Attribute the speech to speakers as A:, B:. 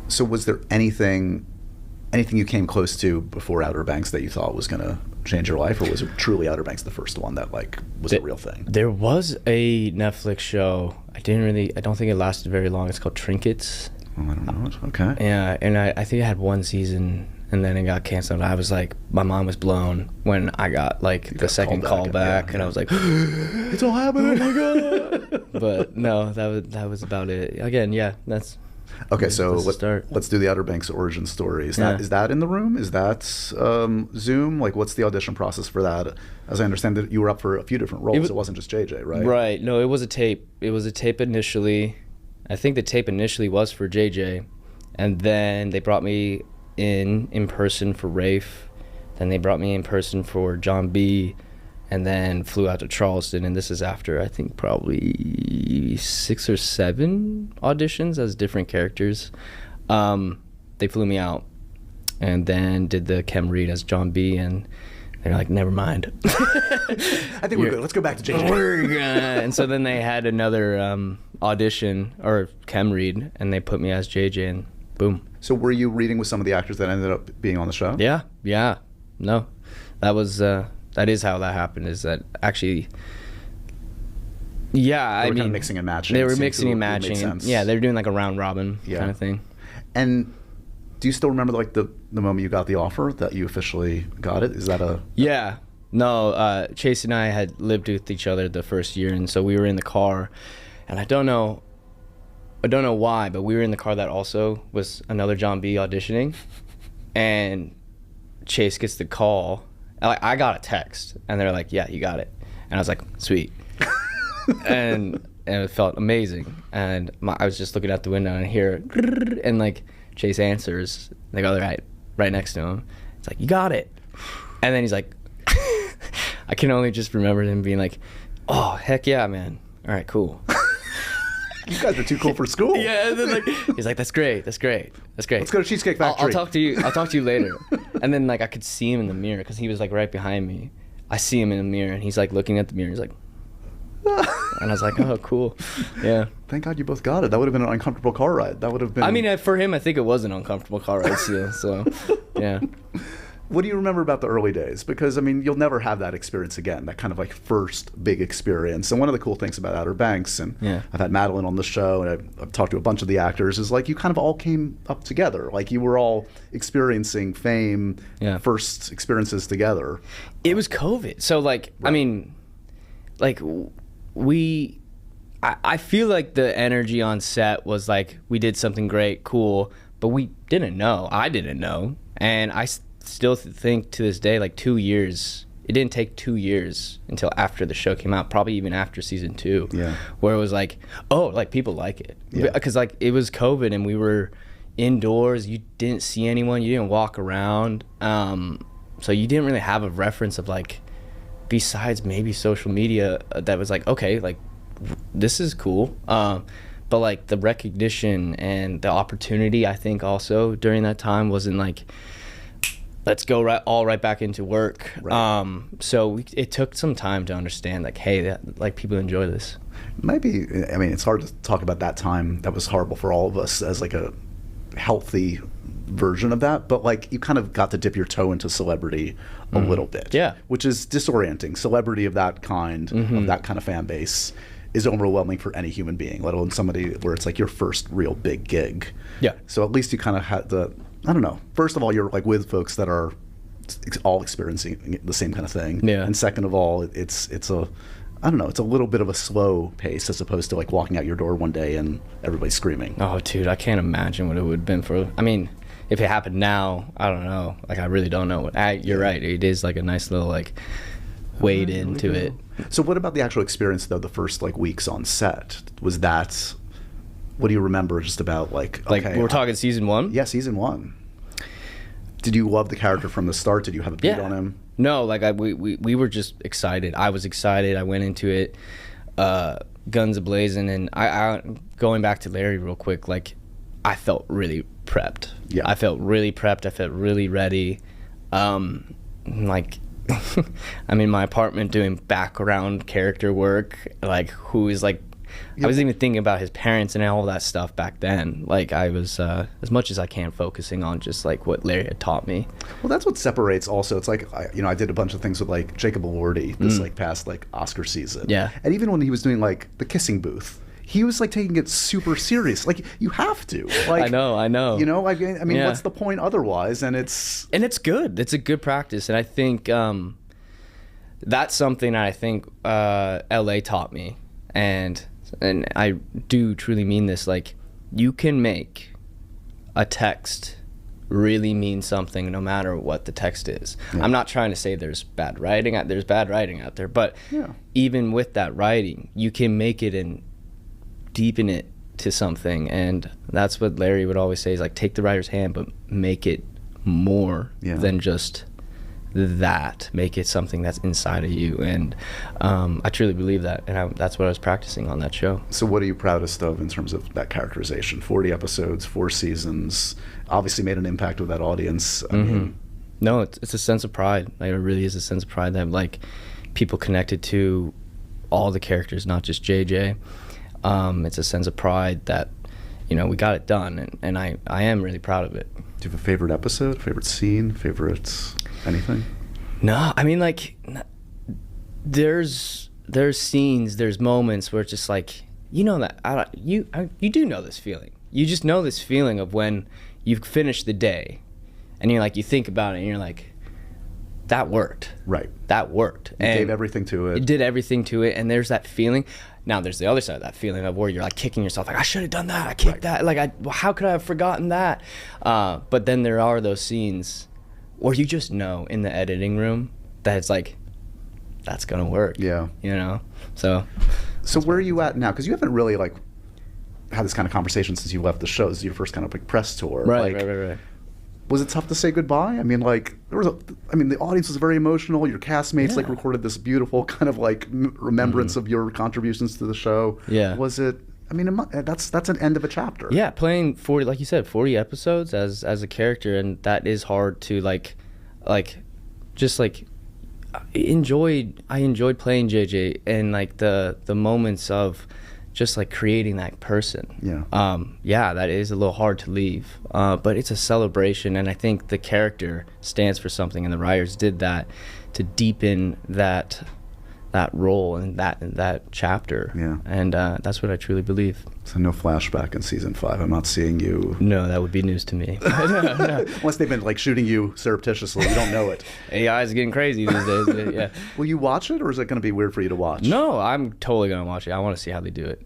A: So was there anything you came close to before Outer Banks that you thought was going to change your life, or was it truly Outer Banks the first one that like was a real thing?
B: There was a Netflix show. I don't think it lasted very long. It's called Trinkets.
A: Oh, I don't know. Okay.
B: Yeah, and I think it had one season, and then it got canceled. I was like, my mind was blown when I got like the second call back, and I was like, it's all happening. Oh my god! But no, that was about it. Again, yeah, that's.
A: Okay, so let's do the Outer Banks origin story. Is that in the room? Is that Zoom? Like, what's the audition process for that? As I understand it, you were up for a few different roles. It wasn't just JJ, right?
B: Right. No, it was a tape. It was a tape initially. I think the tape initially was for JJ, and then they brought me in person for Rafe. Then they brought me in person for John B, and then flew out to Charleston. And this is after, I think, probably 6 or 7 auditions as different characters. They flew me out and then did the chem read as John B, and they're like, never mind.
A: I think we're good. Let's go back to JJ.
B: And so then they had another audition or chem read, and they put me as JJ, and boom.
A: So were you reading with some of the actors that ended up being on the show?
B: Yeah. No, that is how that happened, is that actually, yeah,
A: they were kind of mixing and matching.
B: They were mixing and matching. And, yeah, they were doing like a round robin kind of thing.
A: And do you still remember like the moment you got the offer that you officially got it? Is that a...
B: Yeah. No, Chase and I had lived with each other the first year, and so we were in the car, and I don't know why, but we were in the car that also was another John B auditioning, and Chase gets the call. I got a text, and they're like, yeah, you got it. And I was like, sweet. and it felt amazing. And I was just looking out the window and I hear, and like Chase answers. They go, right next to him. It's like, you got it. And then he's like, I can only just remember him being like, oh, heck yeah, man. All right, cool.
A: You guys are too cool for school.
B: Yeah, and then like he's like, that's great. Let's go
A: to Cheesecake Factory.
B: I'll talk to you later. And then like I could see him in the mirror because he was like right behind me. I see him in the mirror, and he's like looking at the mirror. He's like, and I was like, oh, cool. Yeah.
A: Thank God you both got it. That would have been an uncomfortable car ride. That would have been.
B: I mean, for him, I think it was an uncomfortable car ride still. So, yeah.
A: What do you remember about the early days? Because, I mean, you'll never have that experience again, that kind of like first big experience. And one of the cool things about Outer Banks, and I've had Madeline on the show, and I've talked to a bunch of the actors, is like you kind of all came up together. Like you were all experiencing fame, first experiences together.
B: It was COVID. So, like, right. I mean, like I feel like the energy on set was like we did something great, cool, but we didn't know. I didn't know. And I still think to this day, like 2 years, it didn't take 2 years until after the show came out, probably even after season 2, where it was like, oh, like people like it. Because like it was COVID and we were indoors, you didn't see anyone, you didn't walk around, so you didn't really have a reference of like, besides maybe social media, that was like, okay, like this is cool. But like the recognition and the opportunity, I think also during that time wasn't like, let's go right back into work. Right. So it took some time to understand, like, hey, like people enjoy this.
A: Maybe, I mean, it's hard to talk about that time. That was horrible for all of us as like a healthy version of that. But like you kind of got to dip your toe into celebrity a little bit. Yeah. Which is disorienting. Celebrity of that kind, of that kind of fan base, is overwhelming for any human being, let alone somebody where it's like your first real big gig. Yeah. So at least you kind of had the, I don't know. First of all, you're like with folks that are all experiencing the same kind of thing. Yeah. And second of all, it's a, I don't know, it's a little bit of a slow pace as opposed to like walking out your door one day and everybody's screaming.
B: Oh, dude, I can't imagine what it would have been for, I mean, if it happened now, I don't know. Like, I really don't know. You're right. It is like a nice little like wade into it.
A: So what about the actual experience though, the first like weeks on set? Was that, what do you remember just about like, okay,
B: we're talking season 1?
A: Yeah, season 1. Did you love the character from the start? Did you have a beat on him?
B: No, like we were just excited. I was excited. I went into it guns a-blazing, and I going back to Larry real quick, like I felt really prepped. Yeah. I felt really prepped. I felt really ready. Like I'm in my apartment doing background character work, like who is like I was even thinking about his parents and all that stuff back then. Like I was, as much as I can, focusing on just like what Larry had taught me.
A: Well, that's what separates also. It's like, I did a bunch of things with like Jacob Elordi this like past like Oscar season.
B: Yeah.
A: And even when he was doing like the kissing booth, he was like taking it super serious. Like you have to. Like
B: I know.
A: You know, I mean, what's the point otherwise? And it's
B: good. It's a good practice, and I think that's something that I think LA taught me, and I do truly mean this. Like you can make a text really mean something no matter what the text is. Yeah. I'm not trying to say there's bad writing out there, but even with that writing, you can make it and deepen it to something. And that's what Larry would always say is like, take the writer's hand, but make it more than just that. Make it something that's inside of you. And I truly believe that, and that's what I was practicing on that show.
A: So what are you proudest of in terms of that characterization? 40 episodes, 4 seasons, obviously made an impact with that audience. I mean,
B: no, it's a sense of pride. Like, it really is a sense of pride that like people connected to all the characters, not just JJ. It's a sense of pride that, we got it done, and I am really proud of it.
A: Do you have a favorite episode, favorite scene, favorite anything?
B: No, I mean, like, there's scenes, there's moments where it's just like, that you do know this feeling. You just know this feeling of when you've finished the day, and you're like, you think about it, and you're like, that worked.
A: Right.
B: That worked.
A: You gave everything to it.
B: It did everything to it, and there's that feeling. Now there's the other side of that feeling of where you're like kicking yourself, like I should have done that, I kicked that, like how could I have forgotten that? But then there are those scenes where you just know in the editing room that it's like, that's gonna work.
A: Yeah.
B: So
A: where are you at now? Because you haven't really like had this kind of conversation since you left the show. This is your first kind of like press tour.
B: Right.
A: Was it tough to say goodbye? I mean, like the audience was very emotional. Your castmates like recorded this beautiful kind of like remembrance of your contributions to the show.
B: Yeah.
A: Was it? I mean, that's an end of a chapter.
B: Yeah, playing 40, like you said, 40 episodes as a character, and that is hard to just I enjoyed playing JJ and like the moments of just like creating that person. Yeah. That is a little hard to leave, but it's a celebration, and I think the character stands for something, and the writers did that to deepen that role and that chapter.
A: Yeah.
B: And that's what I truly believe.
A: So no flashback in season 5. I'm not seeing you.
B: No, that would be news to me.
A: No. Unless they've been like shooting you surreptitiously, you don't know it.
B: AI is getting crazy these days. Yeah.
A: Will you watch it, or is it going to be weird for you to watch?
B: No, I'm totally going to watch it. I want to see how they do it.